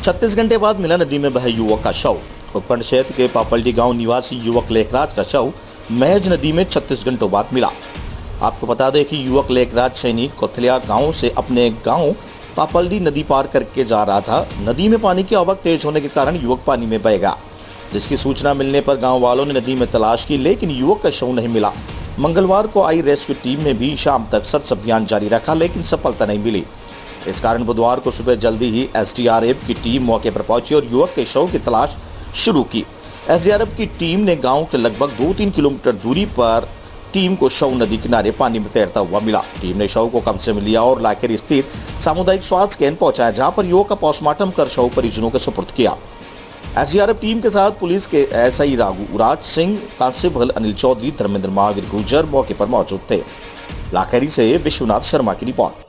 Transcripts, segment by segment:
36 घंटे बाद मिला नदी में बहे युवक का शव। उपखंड क्षेत्र के पापल्टी गांव निवासी युवक लेखराज का शव महज नदी में 36 घंटों बाद मिला। आपको बता दें कि युवक लेखराज सैनिक कोथलिया गांव से अपने गांव पापल्टी नदी पार करके जा रहा था। नदी में पानी की आवक तेज होने के कारण युवक पानी में बह गया, जिसकी सूचना मिलने पर गांव वालों ने नदी में तलाश की, लेकिन युवक का शव नहीं मिला। मंगलवार को आई रेस्क्यू टीम ने भी शाम तक सर्च अभियान जारी रखा, लेकिन सफलता नहीं मिली। इस कारण बुधवार को सुबह जल्दी ही एसडीआरएफ की टीम मौके पर पहुंची और युवक के शव की तलाश शुरू की। एसडीआरएफ की टीम ने गांव के लगभग 2-3 किलोमीटर दूरी पर टीम को शव नदी किनारे पानी में तैरता हुआ मिला। टीम ने शव को कब्जे में लिया और लाखेरी स्थित सामुदायिक स्वास्थ्य केंद्र पहुंचाया, जहां पर युवक का पोस्टमार्टम कर शव परिजनों के सुपुर्द किया। एसडीआरएफ टीम के साथ पुलिस के एसआई राघुराज सिंह, कांस्टेबल अनिल चौधरी, धर्मेंद्र महावीर गुर्जर मौके पर मौजूद थे। लाखेरी से विश्वनाथ शर्मा की रिपोर्ट।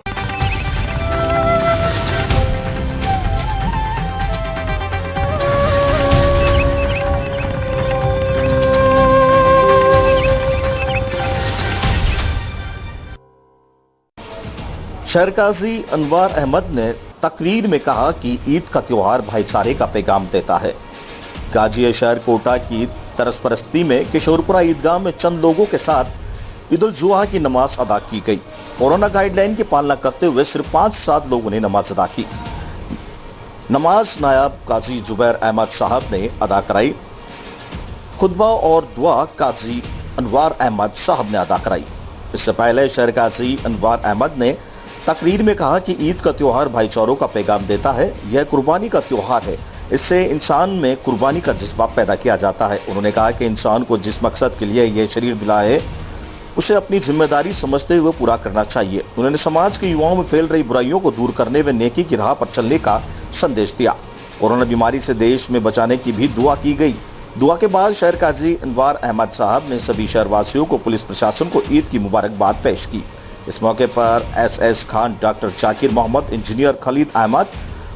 शहर काजी अनवार अहमद ने तकरीर में कहा कि ईद का त्योहार भाईचारे का पैगाम देता है। गाजी शहर कोटा की तरस परस्ती में किशोरपुरा ईदगाह में चंद लोगों के साथ ईद उल जुहा की नमाज अदा की गई। कोरोना गाइडलाइन की पालना करते हुए सिर्फ 5-7 लोगों ने नमाज अदा की। नमाज नायब काजी जुबैर अहमद साहब ने अदा कराई। खुतबा और दुआ काजी अनवार अहमद साहब ने अदा कराई। इससे पहले शहर काजी अनवार अहमद ने तकरीर में कहा कि ईद का त्योहार भाईचारों का पैगाम देता है। यह कुर्बानी का त्योहार है, इससे इंसान में कुर्बानी का जज्बा पैदा किया जाता है। उन्होंने कहा कि इंसान को जिस मकसद के लिए यह शरीर मिला है, उसे अपनी जिम्मेदारी समझते हुए पूरा करना चाहिए। उन्होंने समाज के युवाओं में फैल रही बुराइयों को दूर करने व नेकी की राह पर चलने का संदेश दिया। कोरोना बीमारी से देश में बचाने की भी दुआ की गई। दुआ के बाद शहर काजी अनवार अहमद साहब ने सभी शहरवासियों को, पुलिस प्रशासन को ईद की मुबारकबाद पेश की। इस मौके पर SS Khan, doctor Zakir Mohammad, engineer Khalid Ahmed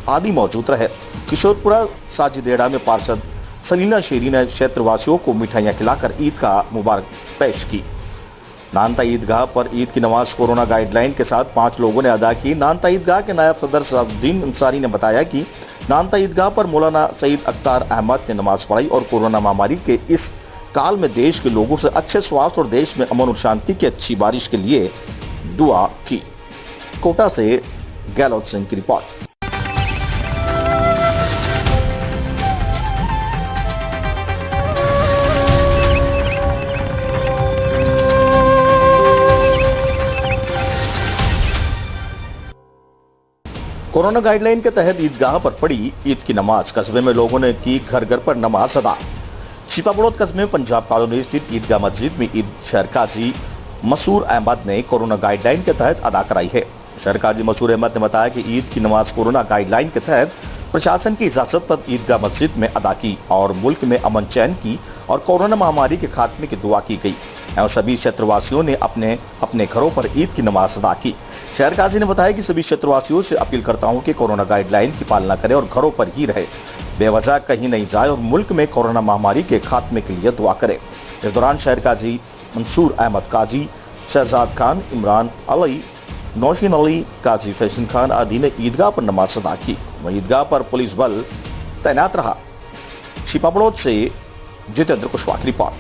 आदि मौजूद रहे। किशोरपुरा साजिदेड़ा में पार्षद सलीना शेरी ने क्षेत्रवासियों को मिठाइयां खिलाकर ईद का मुबारक पेश की। नानता ईदगाह पर ईद की नमाज कोरोना गाइडलाइन के साथ 5 लोगों ने अदा की। नानता ईदगाह के नायब सदर सलाउद्दीन अंसारी ने बताया कि नानता ईदगाह पर मौलाना सईद अख्तार अहमद ने नमाज पढ़ाई और कोरोना महामारी के इस काल में देश के लोगों से अच्छे स्वास्थ्य और देश में अमन और शांति की अच्छी बारिश के लिए दुआ की। कोटा से गहलोत सिंह की रिपोर्ट। कोरोना गाइडलाइन के तहत ईदगाह पर पड़ी ईद की नमाज। कस्बे में लोगों ने की घर घर पर नमाज अदा। छिपाबड़ौद कस्बे में पंजाब कॉलोनी स्थित ईदगाह मस्जिद में ईद शहर काजी मसूर अहमद ने कोरोना गाइडलाइन के तहत अदा कराई है। शहर काजी मसूर अहमद ने बताया कि ईद की नमाज कोरोना गाइडलाइन के तहत प्रशासन की इजाजत पर ईदगाह मस्जिद में अदा की और मुल्क में अमन चैन की और कोरोना महामारी के खात्मे की दुआ की गई एवं सभी क्षेत्रवासियों ने अपने अपने घरों पर ईद की नमाज अदा की। शहर काजी ने बताया कि सभी क्षेत्रवासियों से अपील करता हूं कि कोरोना गाइडलाइन की पालना करें और घरों पर ही रहे, बेवजह कहीं नहीं जाए और मुल्क में कोरोना महामारी के खात्मे के लिए दुआ करें। इस दौरान शहर काजी मंसूर अहमद, काजी शहजाद खान, इमरान अली, नौशीन अली, काजी फैशन खान आदि ने ईदगाह पर नमाज अदा की। वहीं ईदगाह पर पुलिस बल तैनात रहा। छिपाबड़ौद से जितेंद्र कुशवाहा की रिपोर्ट।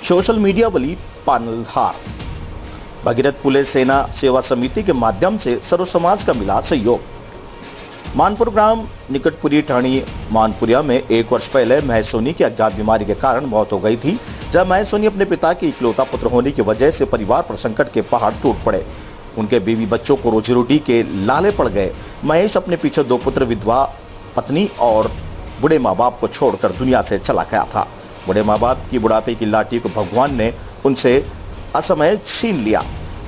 सोशल मीडिया बली पानलहार। भगीरथ फुले सेना सेवा समिति के माध्यम से सर्व समाज का मिला सहयोग। मानपुर ग्राम निकटपुरी ठाणी मानपुरिया में 1 वर्ष पहले महेश सोनी की अज्ञात बीमारी के कारण मौत हो गई थी। जब महेश सोनी अपने पिता के इकलौता पुत्र होने की वजह से परिवार पर संकट के पहाड़ टूट पड़े। उनके बीवी बच्चों को रोजी रोटी के लाले पड़ गए। महेश अपने पीछे 2 पुत्र, विधवा पत्नी और बूढ़े माँ बाप को छोड़कर दुनिया से चला गया था। बूढ़े माँ बाप की बुढ़ापे की लाठी को भगवान ने उनसे असमय छीन लिया।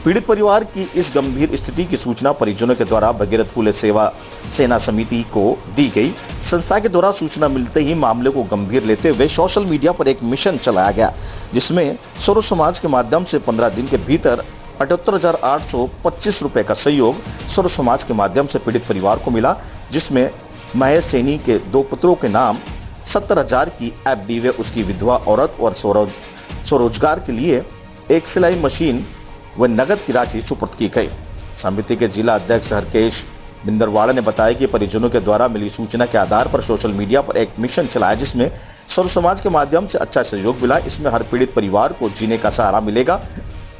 पीड़ित परिवार की इस गंभीर स्थिति की सूचना परिजनों के द्वारा भगीरथ फुले सेना समिति को दी गई। संस्था के द्वारा सूचना मिलते ही मामले को गंभीर लेते हुए सोशल मीडिया पर एक मिशन चलाया गया, जिसमें सर्व समाज के माध्यम से 15 दिन के भीतर 78,825 रुपये का सहयोग सर्व समाज के माध्यम से पीड़ित परिवार को मिला, जिसमें महेश सैनी के 2 पुत्रों के नाम 70,000 की एफडी व उसकी विधवा औरत और स्वरोजगार के लिए एक सिलाई मशीन व नगद की राशि सुपुर्द की गई। समिति के जिला अध्यक्ष हरकेश बिंदरवाड़ा ने बताया कि परिजनों के द्वारा मिली सूचना के आधार पर सोशल मीडिया पर एक मिशन चलाया जिसमें सर्व समाज के माध्यम से अच्छा सहयोग मिला। इसमें हर पीड़ित परिवार को जीने का सहारा मिलेगा।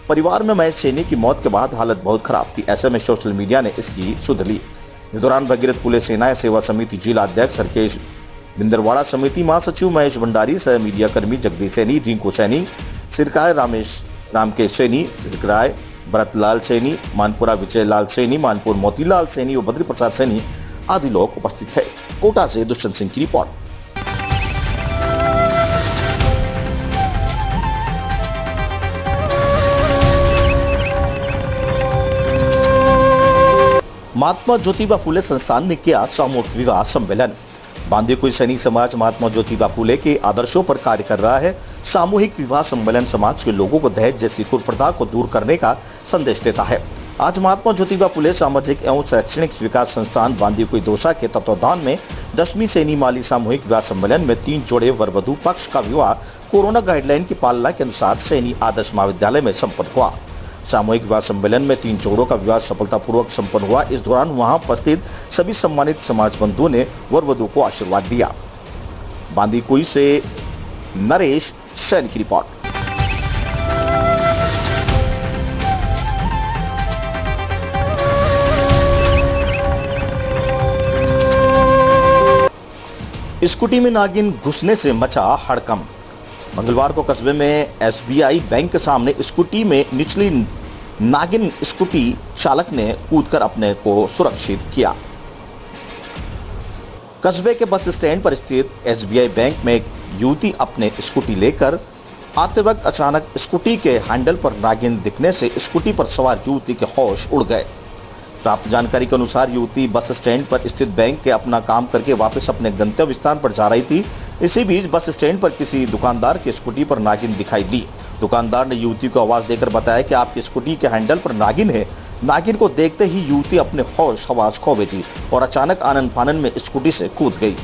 परिवार में महेश सैनी की मौत के बाद हालत बहुत खराब थी, ऐसे में सोशल मीडिया ने इसकी सुध ली। इस दौरान भगीरथ पुलिस सेना सेवा समिति जिला अध्यक्ष हरकेश बिंदरवाड़ा, समिति महासचिव महेश भंडारी, सह मीडिया कर्मी जगदीश सैनी, रिंकू सैनी, सिरकाय रामकेश सैनी, रिकराय भरतलाल सैनी, मानपुरा विजय लाल सैनी, मानपुर मोतीलाल सैनी और बद्री प्रसाद सैनी आदि लोग उपस्थित थे। कोटा से दुष्यंत सिंह की रिपोर्ट। महात्मा ज्योतिबा फूले संस्थान ने किया सामूहिक विवाह सम्मेलन। बांदीकुई सैनिक समाज महात्मा ज्योतिबा फूले के आदर्शों पर कार्य कर रहा है। सामूहिक विवाह सम्मेलन समाज के लोगों को दहेज जैसी कुप्रथा को दूर करने का संदेश देता है। आज महात्मा ज्योतिबा फूले सामाजिक एवं शैक्षणिक विकास संस्थान बांदीकुई दौसा के तत्वावधान में 10वीं सैनी माली सामूहिक विवाह सम्मेलन में 3 जोड़े वर वधू पक्ष का विवाह कोरोना गाइडलाइन की पालना के अनुसार सैनी आदर्श महाविद्यालय में संपन्न हुआ। सामूहिक विवाह सम्मेलन में 3 जोड़ों का विवाह सफलतापूर्वक संपन्न हुआ। इस दौरान वहां उपस्थित सभी सम्मानित समाज बंधुओं ने वर वधू को आशीर्वाद दिया। बांदीकुई से नरेश सैनी की रिपोर्ट। स्कूटी में नागिन घुसने से मचा हड़कंप। मंगलवार को कस्बे में एसबीआई बैंक के सामने स्कूटी में निचली नागिन स्कूटी चालक ने कूदकर अपने को सुरक्षित किया। कस्बे के बस स्टैंड पर स्थित एसबीआई बैंक में एक युवती अपने स्कूटी लेकर आते वक्त अचानक स्कूटी के हैंडल पर नागिन दिखने से स्कूटी पर सवार युवती के होश उड़ गए। प्राप्त जानकारी के अनुसार युवती बस स्टैंड पर स्थित बैंक के अपना काम करके वापस अपने गंतव्य स्थान पर जा रही थी। इसी बीच बस स्टैंड पर किसी दुकानदार की स्कूटी पर नागिन दिखाई दी। दुकानदार ने युवती को आवाज देकर बताया कि आपकी स्कूटी के हैंडल पर नागिन है। नागिन को देखते ही युवती अपने होश हवास खो बैठी और अचानक आनन फानन में स्कूटी से कूद गई।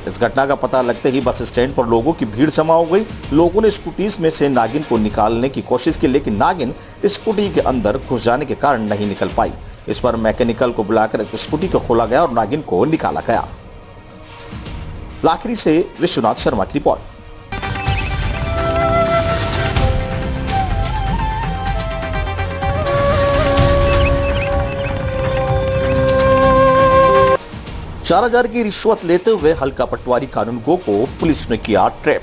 इस घटना का पता लगते ही बस स्टैंड पर लोगों की भीड़ जमा हो गई। लोगों ने स्कूटी में से नागिन को निकालने की कोशिश की, लेकिन नागिन स्कूटी के अंदर घुस जाने के कारण नहीं निकल पाई। इस पर मैकेनिकल को बुलाकर स्कूटी को खोला गया और नागिन को निकाला गया। लाखरी से विश्वनाथ शर्मा की रिपोर्ट। चार 4,000 की रिश्वत लेते हुए हल्का पटवारी कानूनगो को पुलिस ने किया ट्रैप।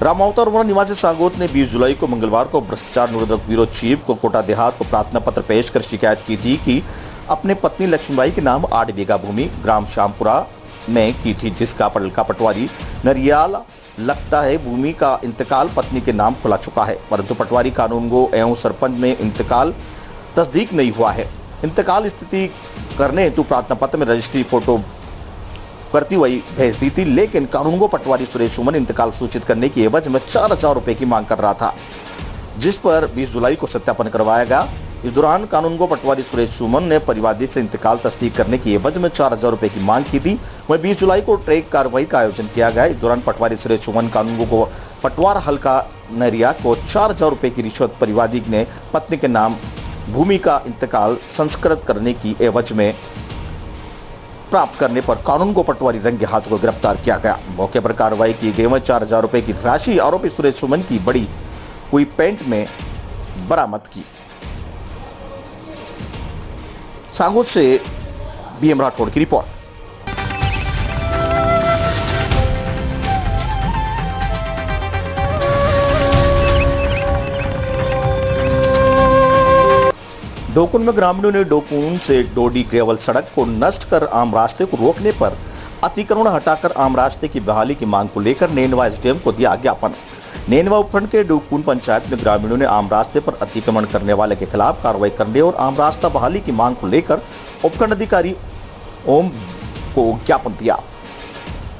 रामावतार निवासी सांगोत ने 20 जुलाई को मंगलवार को भ्रष्टाचार निरोधक ब्यूरो चीफ को कोटा देहात को प्रार्थना पत्र पेश कर शिकायत की थी कि अपने पत्नी लक्ष्मीबाई के नाम 8 बीघा भूमि ग्राम श्यामपुरा में की थी, जिसका हल्का पटवारी नरियाल लगता है भूमि का इंतकाल पत्नी के नाम खुला चुका है, परंतु पटवारी कानूनगो एवं सरपंच में इंतकाल तस्दीक नहीं हुआ है। इंतकाल स्थिति करने हेतु प्रार्थना पत्र में रजिस्ट्री फोटो करती हुई भेज दी थी, लेकिन कानूनगो पटवारी सुरेश सुमन इंतकाल सूचित करने की एवज में 4,000 रुपए की मांग कर रहा था, जिस पर 20 जुलाई को सत्यापन करवाया गया। इस दौरान कानूनगो पटवारी सुरेश सुमन ने परिवादी से इंतकाल तस्दीक करने की एवज में 4,000 रुपए की मांग की थी। वहीं 20 जुलाई को ट्रैक कार्रवाई का आयोजन किया गया। इस दौरान पटवारी सुरेश सुमन कानूनगो को पटवार हल्का नरिया को 4,000 रुपए की रिश्वत परिवादी ने पत्नी के नाम भूमि का इंतकाल संस्कृत करने की एवज में प्राप्त करने पर कानूनगो पटवारी रंगे हाथ को गिरफ्तार किया गया। मौके पर कार्रवाई की गई में 4,000 रुपए की राशि आरोपी सुरेश सुमन की बड़ी हुई पेंट में बरामद की। सांगोद से बीएम राठौड़ की रिपोर्ट। डोकुन में ग्रामीणों ने डोकुन से डोडी ग्रेवल सड़क को नष्ट कर आम रास्ते को रोकने पर अतिक्रमण हटाकर आम रास्ते की बहाली की मांग को लेकर नेनवा एसडीएम को दिया ज्ञापन। नेनवा उपखंड के डोकुन पंचायत में ग्रामीणों ने आम रास्ते पर अतिक्रमण करने वाले के खिलाफ कार्रवाई करने और आम रास्ता बहाली की मांग को लेकर उपखंड अधिकारी ओम को ज्ञापन दिया।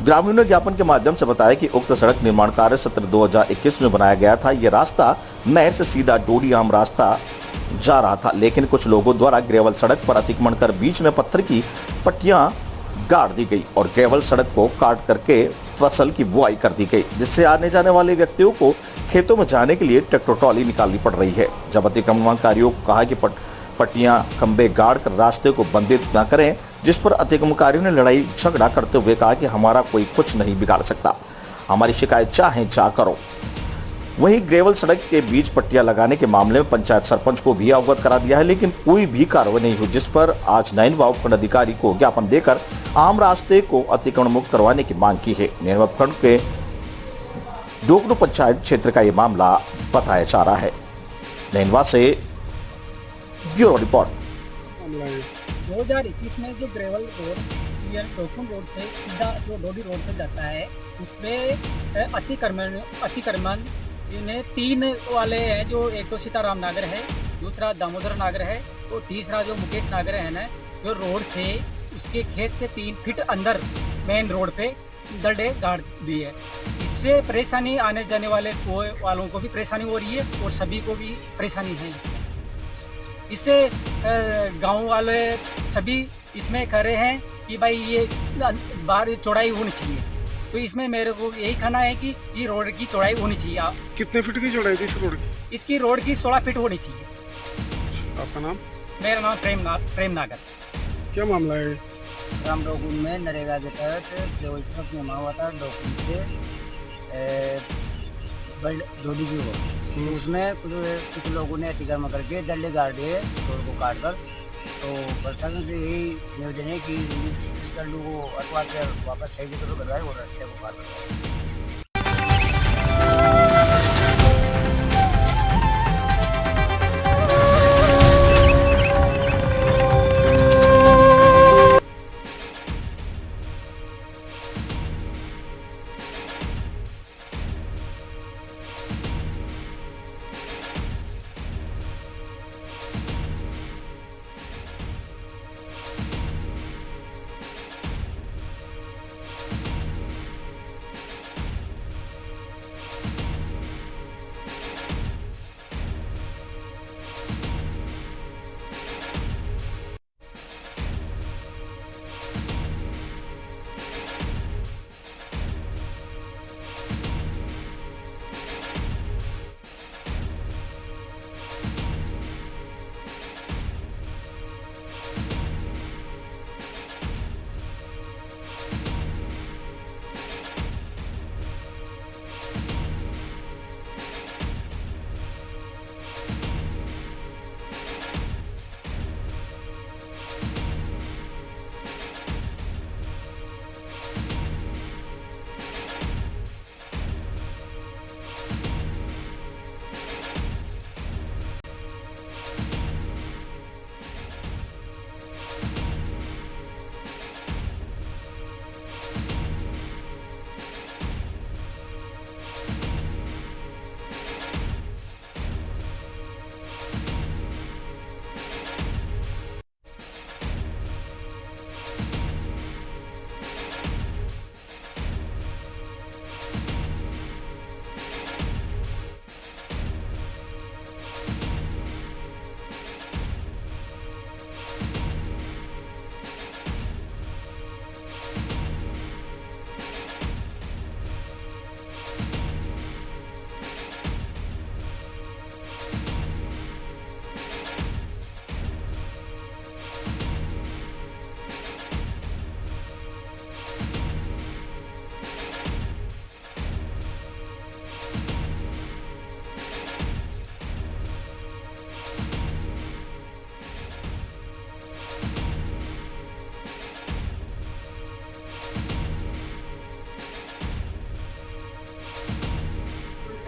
ग्रामीणों ने ज्ञापन के माध्यम से बताया कि उक्त सड़क निर्माण कार्य सत्र 2021 में बनाया गया था। यह रास्ता नहर से सीधा डोडी आम रास्ता जा रहा था, लेकिन कुछ लोगों द्वारा ग्रेवल सड़क पर अतिक्रमण कर बीच में पत्थर की पट्टियां गाड़ दी गई और केवल सड़क को काट करके फसल की बुआई कर दी गई, जिससे आने जाने वाले व्यक्तियों को खेतों में जाने के लिए ट्रैक्टर ट्रॉली निकालनी पड़ रही है। जब अतिक्रमणकारियों को कहा कि पट्टियां खंबे गाड़ कर रास्ते को बंदित न करें, जिस पर अतिक्रमणकारियों ने लड़ाई झगड़ा करते हुए कहा कि हमारा कोई कुछ नहीं बिगाड़ सकता, हमारी शिकायत चाहे जा करो। वहीं ग्रेवल सड़क के बीच पट्टियां लगाने के मामले में पंचायत सरपंच को भी अवगत करा दिया है, लेकिन कोई भी कार्रवाई नहीं हुई, जिस पर आज नैनवा उपखंड अधिकारी को ज्ञापन देकर आम रास्ते को अतिक्रमण मुक्त करवाने की मांग की है। नैनवा उपखंड के डोकड़ू पंचायत क्षेत्र का ये मामला बताया जा रहा है। नैनवा से ब्यूरो रिपोर्ट। 2021 में जो ग्रेवल रोड या डोकड़ू रोड से सीधा जो डोडी रोड पे जाता है, उसमें अतिक्रमण इन्हें 3 वाले हैं, जो एक तो सीताराम नागर है, दूसरा दामोदर नागर है और तीसरा जो मुकेश नागर है ना, जो रोड से उसके खेत से 3 फीट अंदर मेन रोड पे दड़े गाड़ दी है। इससे परेशानी आने जाने वालों को भी परेशानी हो रही है और सभी को भी परेशानी है। इससे गांव वाले सभी इसमें कह रहे हैं कि भाई ये बाहर चौड़ाई होनी चाहिए, तो इसमें मेरे को यही कहना है कि ये रोड की चौड़ाई होनी चाहिए। कितने फीट की चौड़ाई थी इस रोड की? इसकी रोड की 16 फीट होनी चाहिए। आपका नाम? मेरा नाम प्रेम नागर। क्या मामला है? रामडोगुन में नरेगा के तहत जो इसका निर्माण हुआ था डोकड़ू से डोडी की रोड, उसमें कुछ लोगों ने अतिक्रमण करके डंडे गाड़ दिए रोड को काट कर। तो प्रशासन से यही निवेदन है कि डंडू को अथवा से वापस सही जगह पर करवाए और रास्ते को पार करवाए।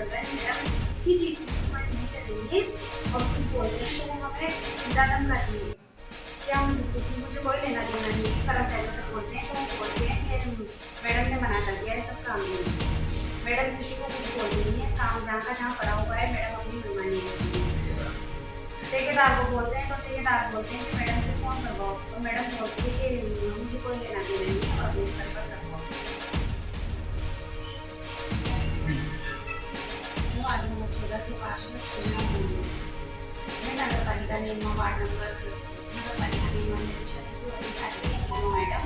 किसी चीज की सुनवाई नहीं करेंगे और कुछ बोल रहे हैं तो वो हमें दम कर दिए। क्या मुझे कोई लेना देना नहीं, कर्मचारियों से बोलते हैं तो वो बोलते हैं कि मैडम ने मना कर दिया है, सब काम नहीं। मैडम किसी को कुछ बोल रही है, काम जहाँ पड़ा हुआ है मैडम अपनी मनमानी करती है। ठेकेदार को बोलते हैं तो ठेकेदार बोलते हैं कि मैडम से फोन करवाओ, तो मैडम बोलती है कि मुझे कोई लेना देना नहीं है और अपने स्तर पर करवाओ। आज नंबर 14 के पास मैं नगर पालिका नियम वार्ड नंबर नगर पालिका नियम मेरे शासित अधिकारी मैडम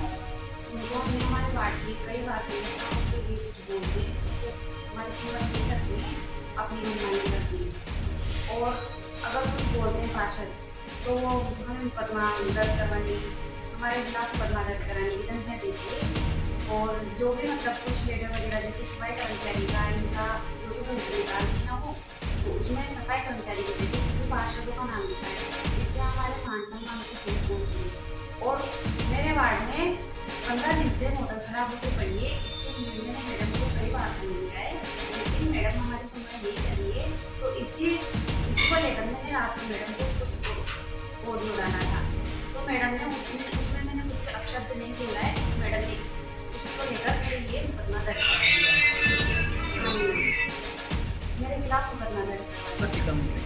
उनको हमने हमारे वार्ड की कई बार समस्याओं के लिए कुछ बोलते हैं तो हमारी सुनवाई नहीं करते हैं, अपनी मनमानी करती है। और अगर कुछ बोलते हैं पार्षद तो वो हमें मुकदमा दर्ज करवाने की, हमारे खिलाफ मुकदमा दर्ज कराने की धमकियाँ देती है। और जो भी मतलब कुछ लेटर वगैरह जैसे सफाई कर्मचारी का इनका निकाल देना हो तो उसमें सफाई कर्मचारी के जगह सिर्फ पार्षदों का नाम लिखा है। इससे हमारे मान सम्मान को ठेस पहुँची है। और मेरे वार्ड में 15 दिन से मोटर खराब होकर पड़ी है। इसके लिए मैंने मैडम को कई बार फोन किया है, लेकिन मैडम हमारी सुनवाई नहीं कर रही है। तो इसको लेकर मैंने रात में मैडम को कुछ ऑडियो डाला था, तो मैडम ने उसमें मैंने कुछ अपशब्द नहीं बोला है। मैडम ने इसको लेकर मेरे लिए मुकदमा दर्ज करा दिया, मेरे खिलाफ मुकदमा दर्ज करा दिया।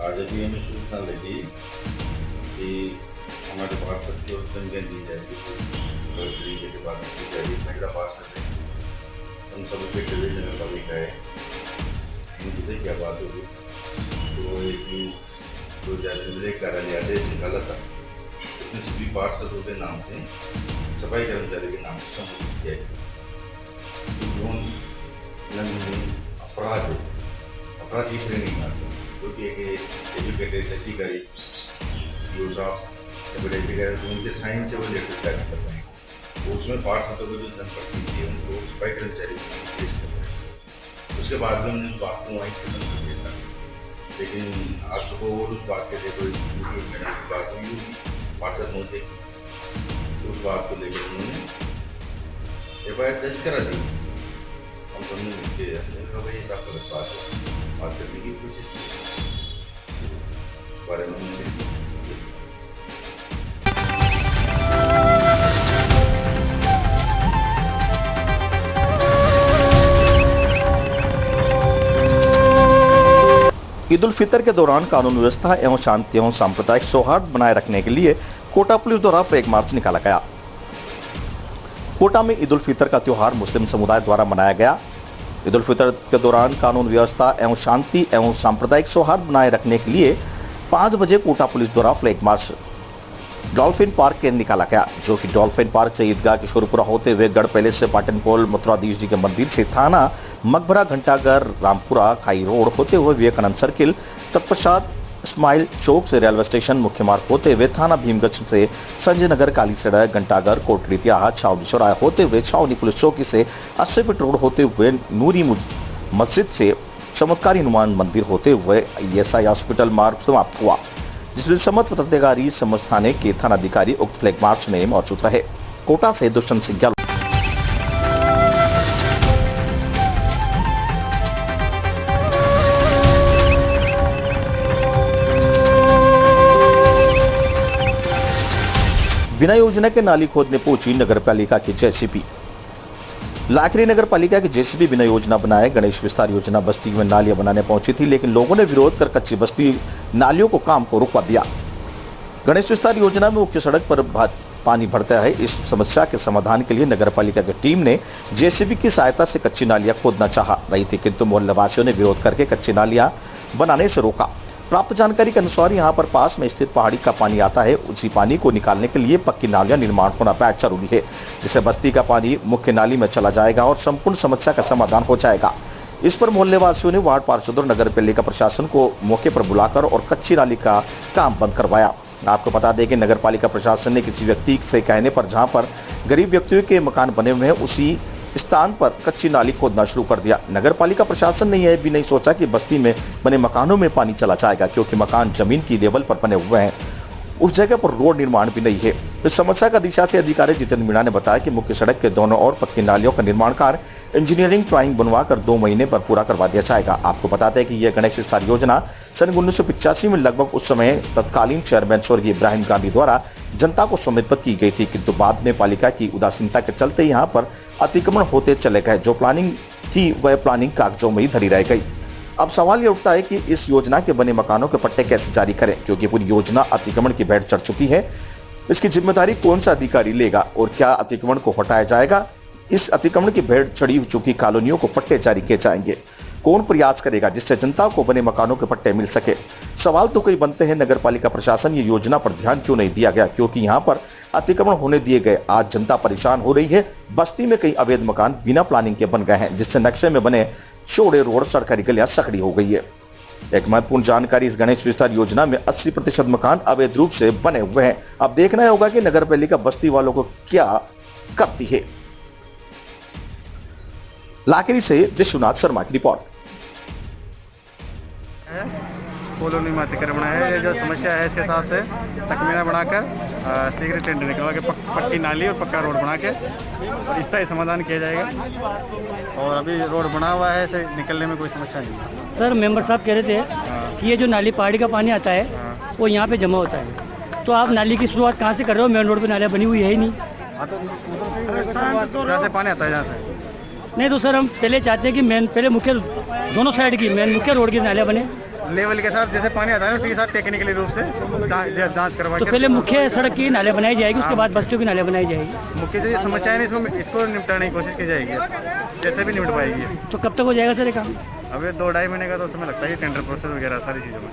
आज अभी हमें सूचना लगी कि हमारे पार्षद की ओर धमकियाँ दी जाएगी, तो इस तरीके से बात की जाएगी। महिला पार्षद है, हम सब के टेलीविजन में कभी गए, उनसे क्या बात होगी तो एक 2000 कार्यालय आदेश निकाला था, उसमें सभी पार्षदों के नाम से सफाई कर्मचारी के नाम से संबोधित किया गया। अपराध की श्रेणी में आते हैं, क्योंकि एक एजुकेटेड अधिकारी तो उनके साइन से वो लेटर जारी कर रहे हैं। उसमें पार्षदों को जो संपत्ति थी उनको सफाई कर्मचारी पेश कर रहे हैं। उसके बाद में हमने उस बात को वहीं खत्म कर दिया था, लेकिन आज सुबह और उस बात के लिए कोई मैडम की बात हुई होगी पार्षद महोदय की, उस बात को लेकर उन्होंने FIR दर्ज करा दी। हम सबने मिलकर हमने भाई साहब गलत बात करने की कोशिश की, उस बारे में हमने ईद उल फितर के दौरान कानून व्यवस्था एवं शांति एवं सांप्रदायिक सौहार्द बनाए रखने के लिए कोटा पुलिस द्वारा फ्लैग मार्च निकाला गया। कोटा में ईद उल फितर का त्यौहार मुस्लिम समुदाय द्वारा मनाया गया। ईद उल फितर के दौरान कानून व्यवस्था एवं शांति एवं सांप्रदायिक सौहार्द बनाए रखने के लिए 5 बजे कोटा पुलिस द्वारा फ्लैग मार्च डॉल्फिन पार्क के निकाला गया, जो कि डॉल्फिन पार्क से ईदगाह किशोरपुरा होते हुए गढ़ पैलेस से पाटनपोल मथुराधीश जी के मंदिर से थाना मकबरा घंटाघर रामपुरा खाई रोड होते हुए विवेकानंद सर्किल, तत्पश्चात स्माइल चौक से रेलवे स्टेशन मुख्य मार्ग होते हुए थाना भीमगंज से संजय नगर काली सड़क घंटाघर कोटली त्याहा छावनी चौराहा होते हुए छावनी पुलिस चौकी से 80 फीट रोड होते हुए नूरी मस्जिद से चमत्कारी हनुमान मंदिर होते हुए ESI हॉस्पिटल मार्ग समाप्त हुआ, जिसमें समस्त पदाधिकारी समस्त थाने के थानाधिकारी उक्त फ्लैग मार्च में मौजूद रहे। कोटा से दुष्यंत सिंह गहलोत। बिना योजना के नाली खोदने पहुंची नगर पालिका की JCB। लाखरी नगर पालिका की JCB बिना योजना बनाए गणेश विस्तार योजना बस्ती में नालियां बनाने पहुंची थी, लेकिन लोगों ने विरोध कर कच्ची बस्ती नालियों को काम को रुकवा दिया। गणेश विस्तार योजना में मुख्य सड़क पर पानी भरता है। इस समस्या के समाधान के लिए नगर पालिका की टीम ने JCB की सहायता से कच्ची नालियां खोदना चाह रही थी, किंतु मोहल्ले वासियों ने विरोध करके कच्ची नालियां बनाने से रोका। प्राप्त जानकारी के अनुसार यहां पर पास में स्थित पहाड़ी का पानी आता है, उसी पानी को निकालने के लिए पक्की नालियां निर्माण होना बेहद जरूरी है, जिससे बस्ती का पानी मुख्य नाली में चला जाएगा और संपूर्ण समस्या का समाधान हो जाएगा। इस पर मोहल्ले वासियों ने वार्ड पार्षद और नगर पालिका प्रशासन को मौके पर बुलाकर और कच्ची नाली का काम बंद करवाया। आपको बता दें कि नगर पालिका प्रशासन ने किसी व्यक्ति से कहने पर जहां पर गरीब व्यक्तियों के मकान बने हुए हैं उसी स्थान पर कच्ची नाली खोदना शुरू कर दिया। नगर पालिका प्रशासन ने यह भी नहीं सोचा कि बस्ती में बने मकानों में पानी चला जाएगा, क्योंकि मकान जमीन की लेवल पर बने हुए हैं, उस जगह पर रोड निर्माण भी नहीं है। इस समस्या का दिशा से अधिकारी जितेंद्र मीणा ने बताया कि मुख्य सड़क के दोनों ओर पक्की नालियों का निर्माण कार्य इंजीनियरिंग ड्राइंग बनवाकर 2 महीने पर पूरा करवा दिया जाएगा। आपको बताते हैं कि यह गणेश विस्तार योजना सन 1985 में लगभग उस समय तत्कालीन चेयरमैन स्वर्गीय इब्राहिम गांधी द्वारा जनता को समर्पित की गई थी, किंतु बाद में पालिका की उदासीनता के चलते यहाँ पर अतिक्रमण होते चले गए। जो प्लानिंग थी वह प्लानिंग कागजों में ही धरी रह गई। अब सवाल ये उठता है कि इस योजना के बने मकानों के पट्टे कैसे जारी करें, क्योंकि पूरी योजना अतिक्रमण की भेंट चढ़ चुकी है। इसकी जिम्मेदारी कौन सा अधिकारी लेगा और क्या अतिक्रमण को हटाया जाएगा? इस अतिक्रमण की भेंट चढ़ी चुकी कॉलोनियों को पट्टे जारी किए जाएंगे। कौन प्रयास करेगा जिससे जनता को बने मकानों के पट्टे मिल सके? सवाल तो कई बनते हैं, नगर पालिका प्रशासन ये योजना पर ध्यान क्यों नहीं दिया गया, क्योंकि यहाँ पर अतिक्रमण होने दिए गए। आज जनता परेशान हो रही है। बस्ती में कई अवैध मकान बिना प्लानिंग के बन गए हैं, जिससे नक्शे में बने चौड़े रोड, सरकारी गलियां सकड़ी हो गई है। एक महत्वपूर्ण जानकारी, इस गणेश विस्तार योजना में 80% मकान अवैध रूप से बने हुए हैं। अब देखना होगा कि नगर पालिका बस्ती वालों को क्या करती है। लाकड़ी से विश्वनाथ शर्मा की रिपोर्ट। कॉलोनी में अतिक्रमण है, ये जो समस्या है इसके हिसाब से तकमीना बनाकर शीघ्र टेंडर निकलवा के पक्की नाली और पक्का रोड बना के और इसका ही समाधान किया जाएगा। और अभी रोड बना हुआ है, इसे निकलने में कोई समस्या नहीं है। सर मेंबर साहब कह रहे थे कि ये जो नाली पहाड़ी का पानी आता है वो यहाँ पे जमा होता है, तो आप नाली की शुरुआत कहाँ से कर रहे हो? मेन रोड पे नालियाँ बनी हुई है ही नहीं। जहाँ से पानी आता है, जहाँ से नहीं, तो सर हम पहले चाहते हैं कि पहले मुख्य दोनों साइड की मुख्य रोड की नालियाँ बने लेवल के साथ, जैसे पानी आता है उसके साथ टेक्निकली रूप से जांच करवा के। तो पहले मुख्य सड़क की नालियाँ बनाई जाएगी, उसके बाद बस्तियों की नालियाँ बनाई जाएगी। मुख्य जो समस्या है इसको निपटाने की कोशिश की जाएगी, जैसे भी निपट पाएगी। तो कब तक हो जाएगा सर ये काम? अभी 2-2.5 महीने का तो समय लगता है टेंडर प्रोसेस वगैरह सारी चीज़ों में।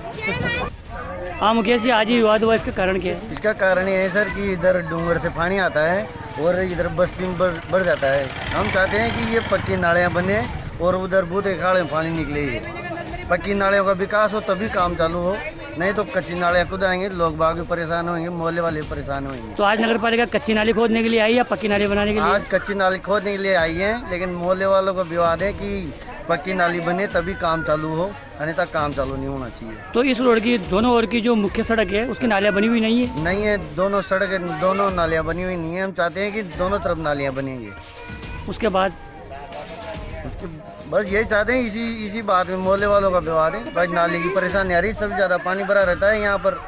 हाँ मुखिया जी, आज ही विवाद हुआ, इसका कारण क्या है? इसका कारण ये है सर कि इधर डूंगर से पानी आता है और इधर बस्ती में बढ़ जाता है। हम चाहते हैं कि ये पक्की नालियाँ बने और उधर बूते खाड़े में पानी निकले। पक्की नालियों का विकास हो तभी काम चालू हो, नहीं तो कच्ची नालियाँ खुद आएंगे, लोग बाग भी परेशान होंगे, मोहल्ले वाले परेशान होंगे। तो आज नगर पालिका कच्ची नाली खोदने के लिए आई या पक्की नाली बनाने के लिए? आज कच्ची नाली खोदने के लिए आई है, लेकिन मोहल्ले वालों का विवाद है कि पक्की नाली बने तभी काम चालू हो, अन्यथा काम चालू नहीं होना चाहिए। तो इस रोड की दोनों ओर की जो मुख्य सड़क है उसकी नालियाँ बनी हुई नहीं है? नहीं है, दोनों सड़क दोनों नालियाँ बनी हुई नहीं है। हम चाहते हैं कि दोनों तरफ नालियाँ बनेंगी। उसके बाद बस यही चाहते हैं, इसी बात में मोहल्ले वालों का विवाद है। भाई नाली की परेशानी आ रही, सबसे ज़्यादा पानी भरा रहता है यहाँ पर।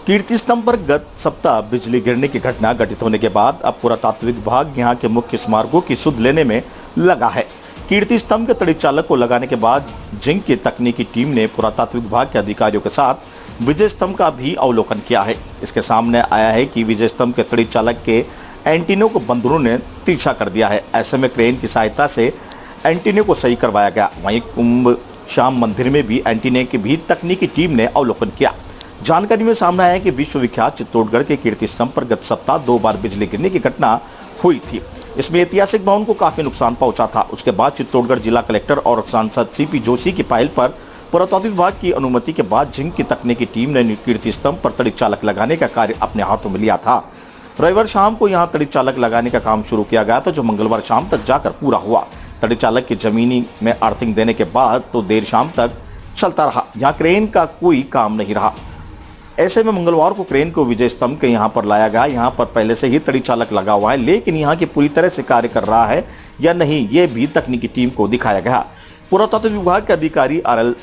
कीर्ति स्तंभ पर गत सप्ताह बिजली गिरने की घटना घटित होने के बाद अब पुरातात्विक विभाग यहां के मुख्य स्मारकों की सुध लेने में लगा है। कीर्ति स्तंभ के तड़ी चालक को लगाने के बाद जिंक की तकनीकी टीम ने पुरातात्विक विभाग के अधिकारियों के साथ विजय स्तंभ का भी अवलोकन किया है। इसके सामने आया है कि विजय स्तंभ के तड़ी चालक के एंटीनों को बंदरों ने तिरछा कर दिया है। ऐसे में क्रेन की सहायता से एंटीने को सही करवाया गया। वहीं कुंभ श्याम मंदिर में भी एंटीने की भी तकनीकी टीम ने अवलोकन किया। जानकारी में सामने आया है कि विश्व विख्यात चित्तौड़गढ़ के कीर्ति स्तंभ पर गत सप्ताह 2 बार बिजली गिरने की घटना हुई थी। इसमें ऐतिहासिक भवन को काफी नुकसान पहुंचा था। उसके बाद चित्तौड़गढ़ जिला कलेक्टर और सांसद सीपी जोशी की पहल पर पुरातात्विक विभाग की अनुमति के बाद जिंक की तकनीकी टीम ने कीर्ति स्तंभ पर तड़ी चालक लगाने का कार्य अपने हाथों में लिया था। रविवार शाम को यहां तड़ी चालक लगाने का काम शुरू किया गया था, जो मंगलवार शाम तक जाकर पूरा हुआ। तड़ी चालक की जमीनी में अर्थिंग देने के बाद तो देर शाम तक चलता रहा। यहाँ क्रेन का कोई काम नहीं रहा। ऐसे में मंगलवार को क्रेन को विजय स्तंभ के यहाँ पर लाया गया। यहाँ पर पहले से ही तड़ी चालक लगा हुआ है, लेकिन यहाँ की पूरी तरह से कार्य कर रहा है या नहीं, ये भी तकनीकी टीम को दिखाया गया। पुरातत्व विभाग के अधिकारी RL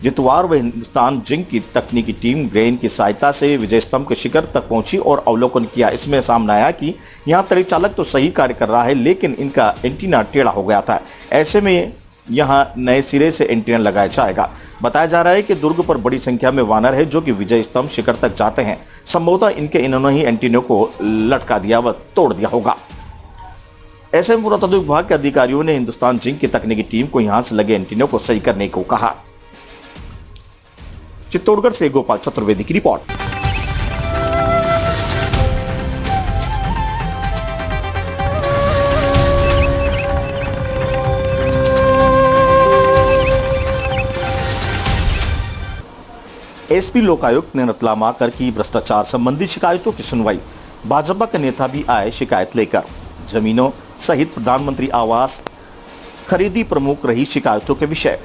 जितवार व हिंदुस्तान जिंक की तकनीकी टीम क्रेन की सहायता से विजय स्तंभ के शिखर तक पहुंची और अवलोकन किया। इसमें सामने आया कि यहाँ तड़ी चालक तो सही कार्य कर रहा है, लेकिन इनका एंटीना टेढ़ा हो गया था। ऐसे में यहाँ नए सिरे से एंटीना लगाया जाएगा। बताया जा रहा है कि दुर्ग पर बड़ी संख्या में वानर है जो कि विजय स्तंभ शिखर तक जाते हैं। संभवतः इन्होंने ही एंटीनों को लटका दिया व तोड़ दिया होगा। ऐसे में पुरातत्व विभाग के अधिकारियों ने हिंदुस्तान जिंक की तकनीकी टीम को यहां से लगे एंटीनों को सही करने को कहा। चित्तौड़गढ़ से गोपाल चतुर्वेदी की रिपोर्ट। एसपी लोकायुक्त ने रतलाम आकर की भ्रष्टाचार संबंधी शिकायतों की सुनवाई। भाजपा के नेता भी आए शिकायत लेकर। जमीनों सहित प्रधानमंत्री आवास खरीदी प्रमुख रही शिकायतों के विषय।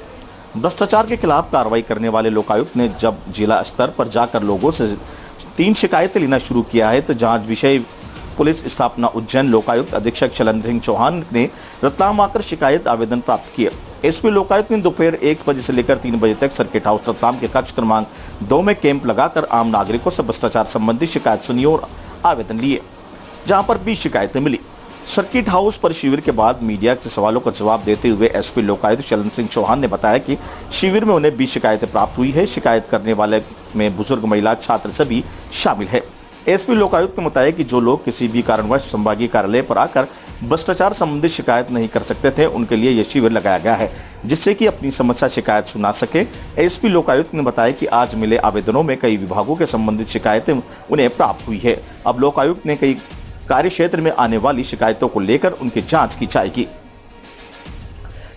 भ्रष्टाचार के खिलाफ कार्रवाई करने वाले लोकायुक्त ने जब जिला स्तर पर जाकर लोगों से 3 शिकायतें लेना शुरू किया है, तो जांच विषय पुलिस स्थापना उज्जैन लोकायुक्त अधीक्षक शैलेंद्र सिंह चौहान ने रतलाम आकर शिकायत आवेदन प्राप्त किए। एसपी लोकायुक्त ने दोपहर 1 बजे से लेकर 3 बजे तक सर्किट हाउस रतलाम के कक्ष क्रमांक 2 में कैंप लगाकर आम नागरिकों से भ्रष्टाचार संबंधी शिकायत सुनी और आवेदन लिए, जहां पर 20 शिकायतें मिली। सर्किट हाउस पर शिविर के बाद मीडिया के सवालों का जवाब देते हुए एसपी लोकायुक्त चलन सिंह चौहान ने बताया कि शिविर में उन्हें 20 शिकायतें प्राप्त हुई है। शिकायत करने वाले में बुजुर्ग, महिला, छात्र सभी शामिल है। एसपी लोकायुक्त ने बताया कि जो लोग किसी भी कारणवश संभागीय कार्यालय पर आकर भ्रष्टाचार संबंधी शिकायत नहीं कर सकते थे, उनके लिए यह शिविर लगाया गया है, जिससे कि अपनी समस्या शिकायत सुना सके। एसपी लोकायुक्त ने बताया कि आज मिले आवेदनों में कई विभागों के संबंधित शिकायतें उन्हें प्राप्त हुई है। अब लोकायुक्त ने कई कार्य क्षेत्र में आने वाली शिकायतों को लेकर उनकी जांच की जाएगी।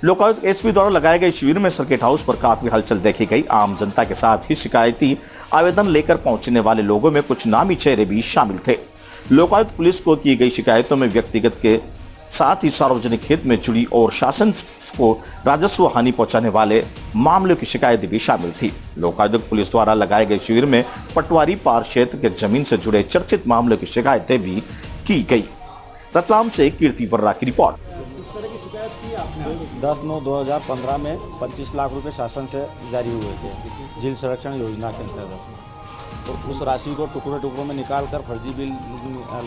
लोकायुक्त एसपी द्वारा लगाए गए शिविर में सर्किट हाउस पर काफी हलचल देखी गई। आम जनता के साथ ही शिकायती आवेदन लेकर पहुंचने वाले लोगों में कुछ नामी चेहरे भी शामिल थे। लोकायुक्त पुलिस को की गई शिकायतों में व्यक्तिगत के साथ ही सार्वजनिक हित में जुड़ी और शासन को राजस्व हानि पहुंचाने वाले मामलों की शिकायतें भी शामिल थी। लोकायुक्त पुलिस द्वारा लगाए गए शिविर में पटवारी पार क्षेत्र के जमीन से जुड़े चर्चित मामलों की शिकायतें भी की गई। रतलाम से कीर्ति वर्रा की रिपोर्ट। 10/9/2015 में 25 लाख रुपए शासन से जारी हुए थे झील संरक्षण योजना के अंतर्गत। तो उस राशि को टुकड़ों टुकड़ों में निकाल कर फर्जी बिल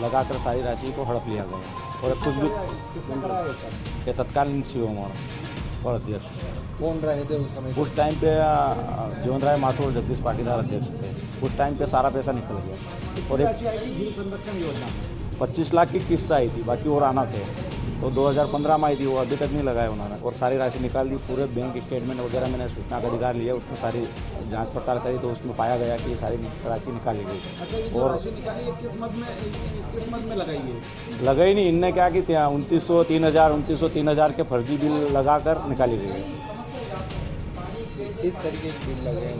लगाकर सारी राशि को हड़प लिया गया। और कुछ भी तत्कालीन सीओ और अध्यक्ष कौन रहे थे उस समय? उस टाइम पे जीवन राय माथुर जगदीश पाटीदार अध्यक्ष थे। उस टाइम पे सारा पैसा निकल गया और एक 25 लाख की किस्त आई थी, बाकी और आना थे। तो 2015 में आई थी, वो अभी तक नहीं लगाया उन्होंने और सारी राशि निकाल दी। पूरे बैंक स्टेटमेंट वगैरह मैंने सूचना का अधिकार लिया, उसमें सारी जांच पड़ताल करी तो उसमें पाया गया कि सारी राशि निकाली गई। और लगाई नहीं, इनने क्या कि 2900 3000 के फर्जी बिल लगाकर निकाली गई है। किस तरीके के बिल लगे हैं?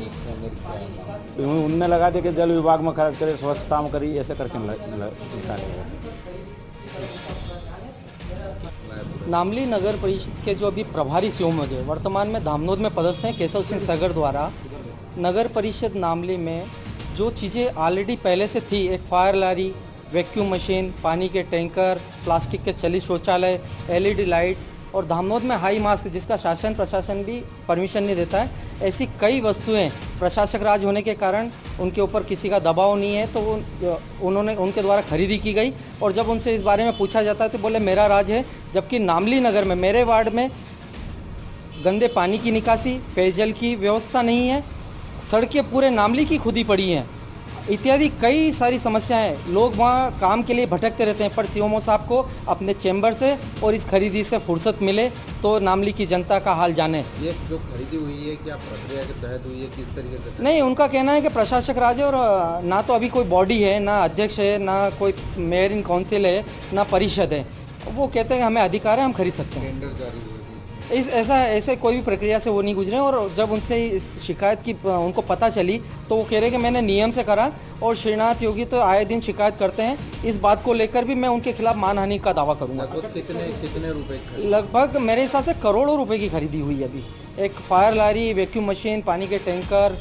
उनने लगा दिया कि जल विभाग में खर्च करे, स्वच्छता में करी, ऐसे करके निकाले गए। नामली नगर परिषद के जो अभी प्रभारी सीओमोद है, वर्तमान में धामनोद में पदस्थ हैं केशव सिंह सगर द्वारा नगर परिषद नामली में जो चीज़ें ऑलरेडी पहले से थी, एक फायर लारी, वैक्यूम मशीन, पानी के टैंकर, प्लास्टिक के चलित शौचालय, एलईडी लाइट और धामनोद में हाई मास्क, जिसका शासन प्रशासन भी परमिशन नहीं देता है, ऐसी कई वस्तुएं प्रशासक राज होने के कारण उनके ऊपर किसी का दबाव नहीं है, तो उन्होंने उनके द्वारा खरीदी की गई। और जब उनसे इस बारे में पूछा जाता है तो बोले मेरा राज है, जबकि नामली नगर में मेरे वार्ड में गंदे पानी की निकासी, पेयजल की व्यवस्था नहीं है, सड़कें पूरे नामली की खुदी पड़ी हैं, इत्यादि कई सारी समस्याएं। लोग वहाँ काम के लिए भटकते रहते हैं, पर सीओमओ साहब को अपने चैम्बर से और इस खरीदी से फुर्सत मिले तो नामली की जनता का हाल जाने। ये जो खरीदी हुई है क्या प्रक्रिया के तहत हुई है, किस तरीके से? नहीं, उनका कहना है कि प्रशासक राज है और ना तो अभी कोई बॉडी है, ना अध्यक्ष है, ना कोई मेयर इन काउंसिल है, ना परिषद है। वो कहते हैं हमें अधिकार है, हम खरीद सकते हैं। टेंडर जारी हुई ऐसे कोई भी प्रक्रिया से वो नहीं गुजरे। और जब उनसे इस शिकायत की उनको पता चली तो वो कह रहे कि मैंने नियम से करा और श्रीनाथ योगी तो आए दिन शिकायत करते हैं, इस बात को लेकर भी मैं उनके खिलाफ मानहानि का दावा करूंगा। कितने रुपए? लगभग मेरे हिसाब से करोड़ों रुपए की खरीदी हुई है। अभी एक फायर लारी, वैक्यूम मशीन, पानी के टैंकर,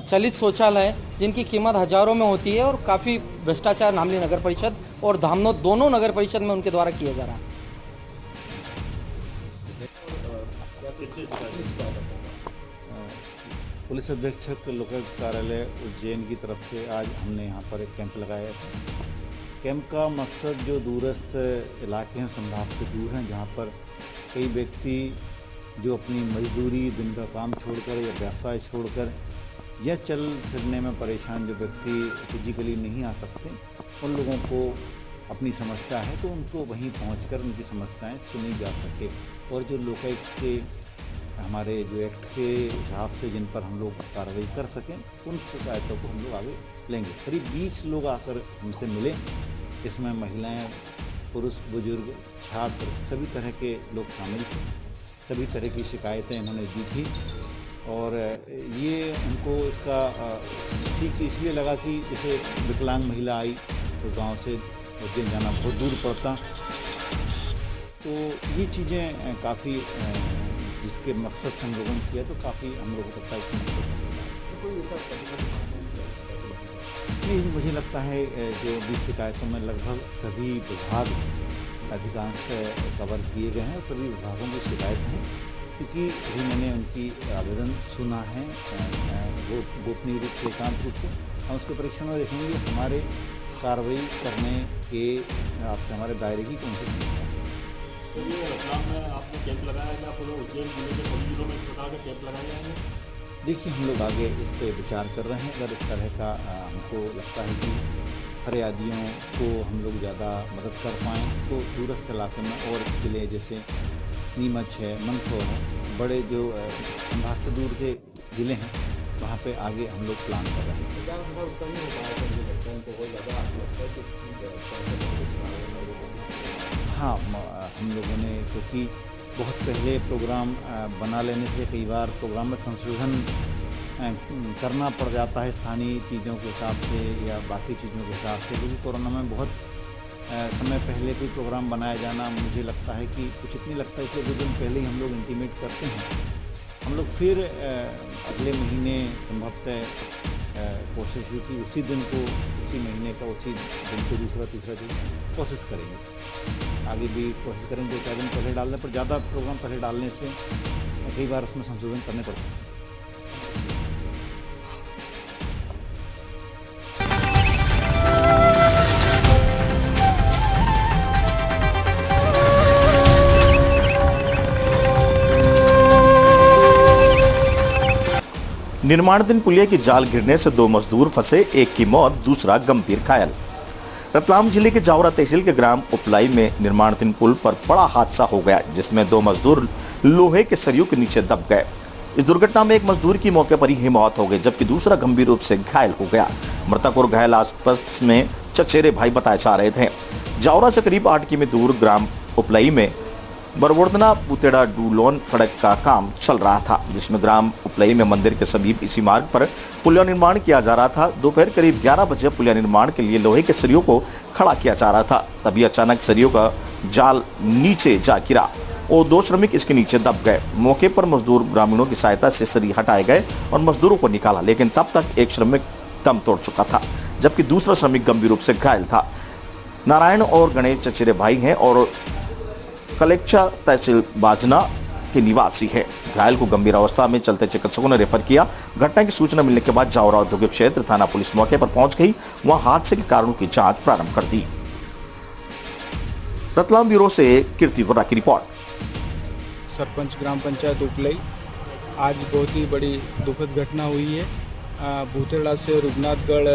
चलित शौचालय, जिनकी कीमत हजारों में होती है और काफ़ी भ्रष्टाचार नामली नगर परिषद और धामनोद दोनों नगर परिषद में उनके द्वारा किया जा रहा है। पुलिस अधीक्षक लोकायुक्त कार्यालय उज्जैन की तरफ से आज हमने यहाँ पर एक कैंप लगाया था। कैंप का मकसद जो दूरस्थ इलाके हैं, संभाग से दूर हैं, जहाँ पर कई व्यक्ति जो अपनी मजदूरी, दिन का काम छोड़कर या व्यवसाय छोड़कर या चल फिरने में परेशान जो व्यक्ति फिजिकली नहीं आ सकते, उन लोगों को अपनी समस्या है तो उनको वहीं पहुंचकर उनकी समस्याएं सुनी जा सके। और जो लोकायुक्त के हमारे जो एक्ट के हिसाब से जिन पर हम लोग कार्रवाई कर सकें, उन शिकायतों को हम लोग आगे लेंगे। करीब 20 लोग आकर हमसे मिले, इसमें महिलाएं, पुरुष, बुजुर्ग, छात्र, सभी तरह के लोग शामिल थे। सभी तरह की शिकायतें इन्होंने दी थी और ये उनको इसका ठीक इसलिए लगा कि जैसे विकलांग महिला आई तो गांव से उज्जैन जाना बहुत दूर पड़ता, तो ये चीज़ें काफ़ी जिसके मकसद से हम लोगों ने किया तो काफ़ी हम लोगों को पता नहीं। मुझे लगता है जो 20 शिकायतों में लगभग सभी विभाग अधिकांश कवर किए गए हैं, सभी विभागों की शिकायत हैं, क्योंकि अभी मैंने उनकी आवेदन सुना है वो गोपनीय रूप से, एकांत रूप से। हम उसके परीक्षण में देखेंगे हमारे कार्रवाई करने के हिसाब से हमारे दायरे की कौन सी समस्या है। देखिए, हम लोग आगे इस पे विचार कर रहे हैं। अगर इस तरह का हमको लगता है कि फरियादियों को हम लोग ज़्यादा मदद कर पाएँ तो दूरस्थ इलाके में और ज़िले जैसे नीमच है, मंदसौर है, बड़े जो संभाग से दूर के ज़िले हैं वहाँ पे आगे हम लोग प्लान कर रहे हैं। हाँ, हम लोगों ने क्योंकि बहुत पहले प्रोग्राम बना लेने से कई बार प्रोग्राम में संशोधन करना पड़ जाता है स्थानीय चीज़ों के हिसाब से या बाकी चीज़ों के हिसाब से, क्योंकि कोरोना में बहुत समय पहले कोई प्रोग्राम बनाया जाना मुझे लगता है कि कुछ इतनी लगता है कि 2 दिन पहले ही हम लोग इंटीमेट करते हैं। हम लोग फिर अगले महीने संभवतः कोशिश हुई कि उसी दिन को, उसी महीने का उसी दिन को दूसरा तीसरा दिन कोशिश करेंगे। आगे भी कोशिश करेंगे 2-4 दिन पहले डालने पर, ज़्यादा प्रोग्राम पहले डालने से कई बार उसमें संशोधन करने पड़ते हैं। निर्माणाधीन पुलिया की जाल गिरने से 2 मजदूर फंसे, एक की मौत, दूसरा गंभीर घायल। रतलाम जिले के जावरा तहसील के ग्राम उपलाई में निर्माणाधीन पुल पर बड़ा हादसा हो गया, जिसमें 2 मजदूर लोहे के सरियों के नीचे दब गए। इस दुर्घटना में एक मजदूर की मौके पर ही मौत हो गई, जबकि दूसरा गंभीर रूप से घायल हो गया। मृतक और घायल आपस में चचेरे भाई बताए जा रहे थे। जावरा से करीब 8 किमी दूर ग्राम उपलाई में बरवर्दना पुतेड़ा डूलोन सड़क का काम चल रहा था, जिसमें ग्राम उपलाई में मंदिर के समीप इसी मार्ग पर पुलिया निर्माण किया जा रहा था। दोपहर करीब 11 बजे पुलिया निर्माण के लिए लोहे के सरियों को खड़ा किया जा रहा था, तभी अचानक सरियों का जाल नीचे जा गिरा और 2 श्रमिक इसके नीचे दब गए। मौके पर मजदूर ग्रामीणों की सहायता से सरिये हटाए गए और मजदूरों को निकाला, लेकिन तब तक एक श्रमिक दम तोड़ चुका था, जबकि दूसरा श्रमिक गंभीर रूप से घायल था। नारायण और गणेश चचेरे भाई हैं और कलेक्चा तहसील बाजना के निवासी है। घायल को गंभीर अवस्था में चलते चिकित्सकों ने रेफर किया। घटना की सूचना मिलने के बाद जावरा औद्योगिक क्षेत्र थाना पुलिस मौके पर पहुंच गई। वहां हादसे के कारणों की जांच प्रारंभ कर दी। रतलाम ब्यूरो से कीर्ति वर्मा की रिपोर्ट। सरपंच ग्राम पंचायत उपलाई, आज बहुत ही बड़ी दुखद घटना हुई है। भूतेड़ा से रुगनाथगढ़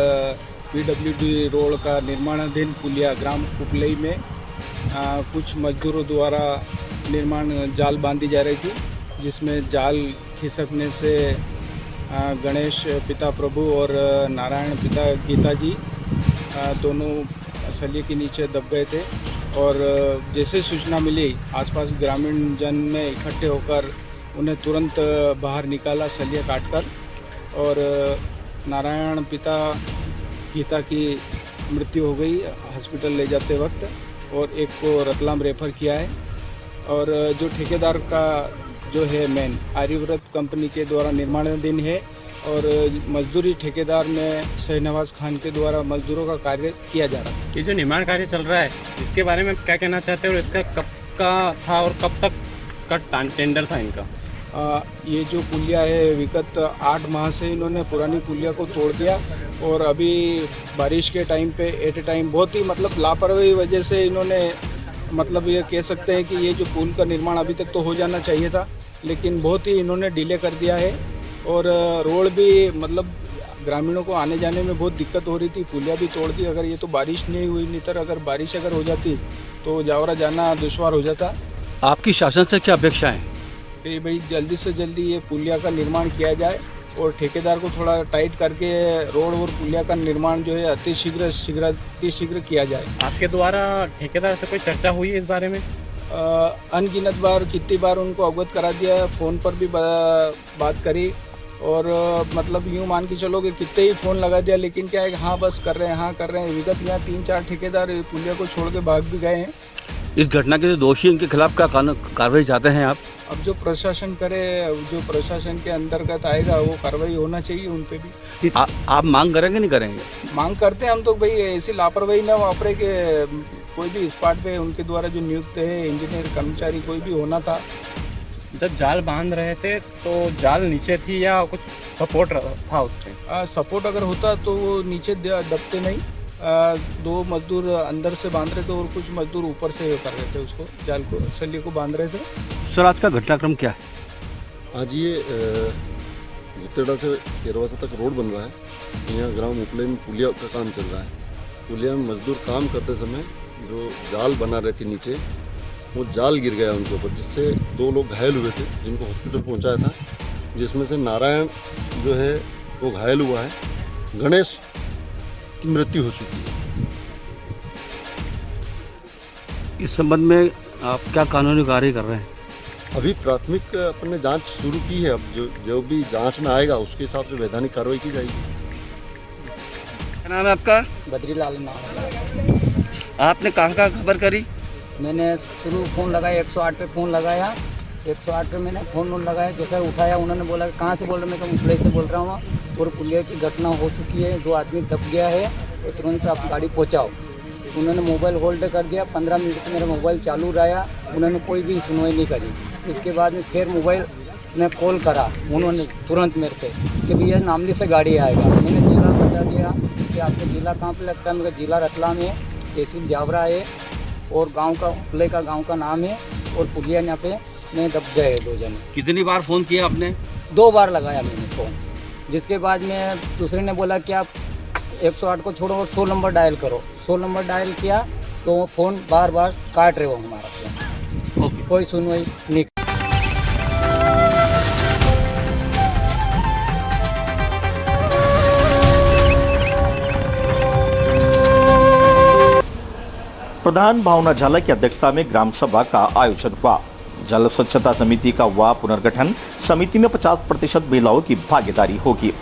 PWD रोड का निर्माणाधीन पुलिया ग्राम उपलाई में कुछ मजदूरों द्वारा निर्माण जाल बांधी जा रही थी, जिसमें जाल खिसकने से गणेश पिता प्रभु और नारायण पिता गीता जी दोनों सलिए के नीचे दब गए थे। और जैसे सूचना मिली, आसपास ग्रामीण जन ने इकट्ठे होकर उन्हें तुरंत बाहर निकाला सलिए काटकर, और नारायण पिता गीता की मृत्यु हो गई हॉस्पिटल ले जाते वक्त, और एक को रतलाम रेफर किया है। और जो ठेकेदार का जो है मेन आर्यव्रत कंपनी के द्वारा निर्माणाधीन है, और मजदूरी ठेकेदार में शहनवाज खान के द्वारा मजदूरों का कार्य किया जा रहा है। ये जो निर्माण कार्य चल रहा है, इसके बारे में क्या कहना चाहते हो और इसका कब का था और कब तक का टेंडर था इनका? ये जो पुलिया है विगत 8 माह से इन्होंने पुरानी पुलिया को तोड़ दिया, और अभी बारिश के टाइम पे एट ए टाइम बहुत ही लापरवाही वजह से इन्होंने ये कह सकते हैं कि ये जो पुल का निर्माण अभी तक तो हो जाना चाहिए था, लेकिन बहुत ही इन्होंने डिले कर दिया है। और रोड भी ग्रामीणों को आने जाने में बहुत दिक्कत हो रही थी, पुलिया भी तोड़ दी। अगर ये तो बारिश नहीं हुई, नहीं तो अगर बारिश हो जाती तो जावरा जाना दुश्वार हो जाता। आपकी शासन से क्या अपेक्षा है? कि भाई जल्दी से जल्दी ये पुलिया का निर्माण किया जाए, और ठेकेदार को थोड़ा टाइट करके रोड और पुलिया का निर्माण जो है अति शीघ्र किया जाए। आपके द्वारा ठेकेदार से कोई चर्चा हुई है इस बारे में? अनगिनत बार, कितनी बार उनको अवगत करा दिया, फ़ोन पर भी बात करी, और यूँ मान के चलो कि कितने ही फ़ोन लगा दिया, लेकिन क्या है कि हाँ बस कर रहे हैं, हाँ कर रहे हैं। विगत यहाँ 3-4 ठेकेदार पुलिया को छोड़ के भाग भी गए हैं। इस घटना के जो दोषी इनके खिलाफ क्या कार्रवाई चाहते हैं आप? अब जो प्रशासन करे, जो प्रशासन के अंतर्गत आएगा वो कार्रवाई होना चाहिए उन पे भी। आप मांग करेंगे नहीं करेंगे? मांग करते हैं हम तो भाई, ऐसी लापरवाही न वापरे कि कोई भी स्पॉट पे उनके द्वारा जो नियुक्त है इंजीनियर कर्मचारी कोई भी होना था। जब जाल बांध रहे थे तो जाल नीचे थी या कुछ सपोर्ट था उससे? सपोर्ट अगर होता तो वो नीचे दबते नहीं, दो मजदूर अंदर से बांध रहे थे और कुछ मजदूर ऊपर से कर रहे थे, उसको जाल को सलिए को बांध रहे थे। सर आज का घटनाक्रम क्या है? आज ये भूतेड़ा से केरवासा तक रोड बन रहा है। यहाँ ग्राम उपले में पुलिया का काम चल रहा है। पुलिया में मजदूर काम करते समय जो जाल बना रहे थे नीचे, वो जाल गिर गया उनके ऊपर, जिससे 2 लोग घायल हुए थे, जिनको हॉस्पिटल पहुँचाया था, जिसमें से नारायण जो है वो घायल हुआ है। गणेश की मृत्यु हो चुकी है। इस संबंध में आप क्या कानूनी कार्य कर रहे हैं? अभी प्राथमिक अपने जांच शुरू की है। अब जो भी जांच में आएगा उसके हिसाब से वैधानिक कार्रवाई की जाएगी। क्या नाम है आपका? बद्रीलाल नाम। आपने कहाँ खबर करी? मैंने शुरू फ़ोन लगाया, 108 पे फ़ोन लगाया। 108 पे मैंने फ़ोन लगाया, जैसा उठाया उन्होंने बोला कहाँ से बोल रहे, मैं तो मुंबई से बोल रहा हूँ और पुलिया की घटना हो चुकी है, 2 आदमी दब गया है, तो तुरंत आप गाड़ी पहुँचाओ। उन्होंने मोबाइल होल्ड कर दिया। 15 मिनट से मेरा मोबाइल चालू रहा, उन्होंने कोई भी सुनवाई नहीं करी। इसके बाद में फिर मोबाइल में कॉल करा उन्होंने तुरंत मेरे से कि भैया नामली से गाड़ी आएगा। मैंने जिला बता दिया कि आपका जिला कहाँ पे लगता है। मेरा जिला रतलाम है, तहसील जावरा है और गांव का उपले का गांव का नाम है और पुलिया यहाँ पे मैं दब गए 2 जने। कितनी बार फ़ोन किया आपने? 2 बार लगाया मैंने फ़ोन। जिसके बाद में दूसरे ने बोला कि आप 108 को छोड़ो और 100 नंबर डायल करो। 100 नंबर डायल किया तो वो फ़ोन बार बार काट रहे हो हमारा फ़ोन। कोई सुनवाई नहीं। प्रधान भावना झाला की अध्यक्षता में ग्राम सभा का आयोजन हुआ। जल स्वच्छता समिति का हुआ पुनर्गठन। समिति में 50% महिलाओं की भागीदारी होगी।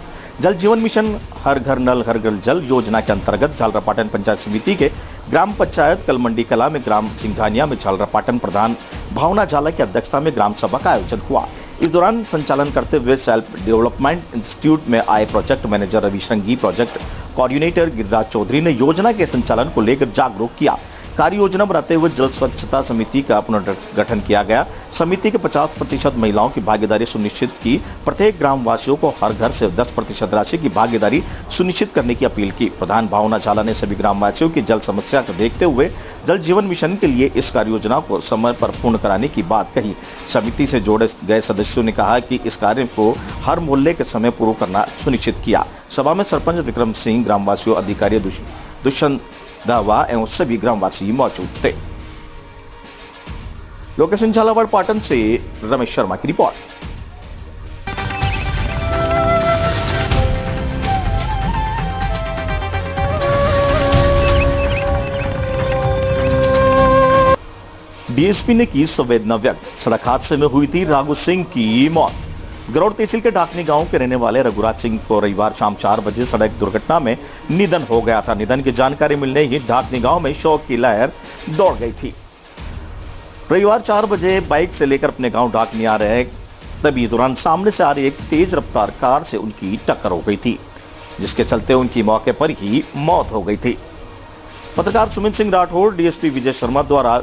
जल जीवन मिशन हर घर नल हर घर जल योजना के अंतर्गत झालरापाटन पंचायत समिति के ग्राम पंचायत कलमंडी कला में ग्राम सिंघानिया में झालरापाटन प्रधान भावना झाला की अध्यक्षता में ग्राम सभा का आयोजन हुआ। इस दौरान संचालन करते हुए सेल्फ डेवलपमेंट इंस्टीट्यूट में आए project manager Ravi Shringi, project coordinator Giriraj Chaudhary ने योजना के संचालन को लेकर जागरूक किया। कार्य योजना बनाते हुए जल स्वच्छता समिति का पुनर्गठन किया गया। समिति के 50% महिलाओं की भागीदारी सुनिश्चित की। प्रत्येक ग्रामवासियों को हर घर से 10% राशि की भागीदारी सुनिश्चित करने की अपील की। प्रधान भावना झाला ने सभी ग्रामवासियों की जल समस्या को देखते हुए जल जीवन मिशन के लिए इस कार्य योजना को समय पर पूर्ण कराने की बात कही। समिति से जोड़े गए सदस्यों ने कहा कि इस कार्य को हर मोहल्ले के समय पूरा करना सुनिश्चित किया। सभा में सरपंच विक्रम सिंह, ग्रामवासियों, अधिकारी दुष्यंत दावा एवं सभी ग्रामवासी मौजूद थे। लोकेशन झालावाड़ पाटन से रमेश शर्मा की रिपोर्ट। डीएसपी ने की संवेदना व्यक्त। सड़क हादसे में हुई थी राघु सिंह की मौत। गरौड़ तहसील के ढाकनी गांव के रहने वाले रघुराज सिंह को रविवार शाम 4 बजे सड़क दुर्घटना में निधन हो गया था। निधन की जानकारी मिलने ही ढाकनी गांव में शोक की लहर दौड़ गई थी। रविवार 4 बजे बाइक से लेकर अपने गांव ढाकनी आ रहे तभी दौरान सामने से आ रही एक तेज रफ्तार कार से उनकी टक्कर हो गई थी, जिसके चलते उनकी मौके पर ही मौत हो गई थी। पत्रकार सुमित सिंह राठौड़, डीएसपी विजय शर्मा द्वारा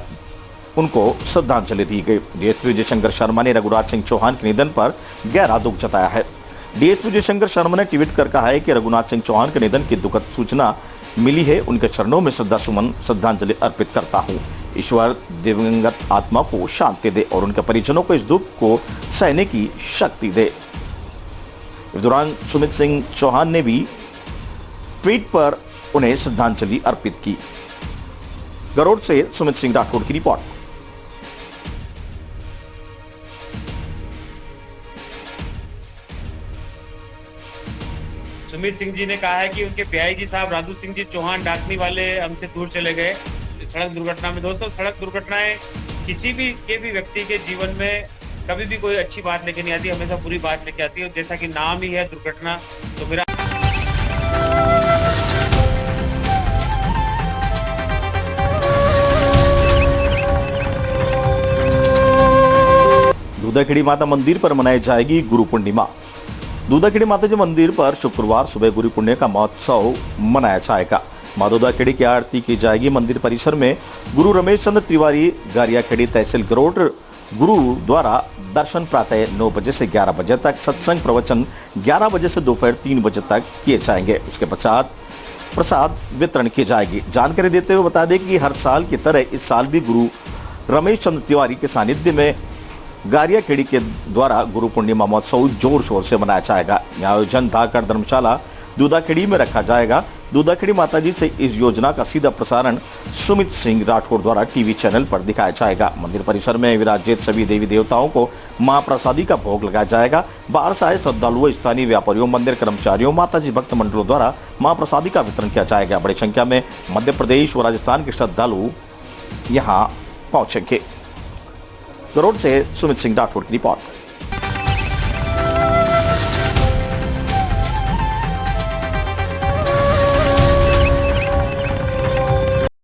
उनको श्रद्धांजलि दी गई। डीएसपी विजय शंकर शर्मा ने रघुराज सिंह चौहान के निधन पर गहरा दुख जताया है। डीएसपी विजय शंकर शर्मा ने ट्वीट कर कहा है कि रघुनाथ सिंह चौहान के निधन की दुखद सूचना मिली है। उनके चरणों में श्रद्धांजलि अर्पित करता हूं। ईश्वर दिवंगत आत्मा को शांति दे और उनके परिजनों को इस दुख को सहने की शक्ति दे। इस दौरान सुमित सिंह चौहान ने भी ट्वीट पर उन्हें श्रद्धांजलि अर्पित की। गरौड़ से सुमित सिंह राठौड़ की रिपोर्ट। सुमित सिंह जी ने कहा है कि उनके पीआईजी साहब राधू सिंह जी चौहान डाकनी वाले हमसे दूर चले गए सड़क दुर्घटना में। दोस्तों, सड़क दुर्घटनाएं किसी भी व्यक्ति के जीवन में कभी भी कोई अच्छी बात लेके नहीं आती, हमेशा बुरी बात लेके आती है। और जैसा कि नाम ही है दुर्घटना, तो मेरा दूधाखेड़ी माता मंदिर पर मनाई जाएगी गुरु पूर्णिमा। दूधाखेड़ी माता जी मंदिर पर शुक्रवार सुबह गुरु पूर्णिमा का महोत्सव मनाया जाएगा। मां दूधाखेड़ी की आरती की जाएगी। मंदिर परिसर में गुरु रमेश चंद्र तिवारी, गारियाखेड़ी तहसील गरौड़ गुरु द्वारा दर्शन प्रातः 9 बजे से 11 बजे तक, सत्संग प्रवचन 11 बजे से दोपहर 3 बजे तक किए जाएंगे। उसके पश्चात प्रसाद वितरण की जाएगी। जानकारी देते हुए बता दें कि हर साल की तरह इस साल भी गुरु रमेश चंद्र तिवारी के सानिध्य में गारियाखेड़ी के द्वारा गुरु पूर्णिमा महोत्सव जोर शोर से मनाया जाएगा। यह आयोजन धाकर धर्मशाला दूधाखेड़ी में रखा जाएगा। दूधाखेड़ी माताजी से इस योजना का सीधा प्रसारण सुमित सिंह राठौड़ द्वारा टीवी चैनल पर दिखाया जाएगा। मंदिर परिसर में विराजित सभी देवी देवताओं को महाप्रसादी का भोग लगाया जाएगा। बाहर से आए श्रद्धालुओं, स्थानीय व्यापारियों, मंदिर कर्मचारियों, माताजी भक्त मंडलों द्वारा महाप्रसादी का वितरण किया जाएगा। बड़ी संख्या में मध्य प्रदेश व राजस्थान के श्रद्धालु यहाँ पहुंचेंगे। गरुड़ से सुमित सिंह राठौड़ की रिपोर्ट।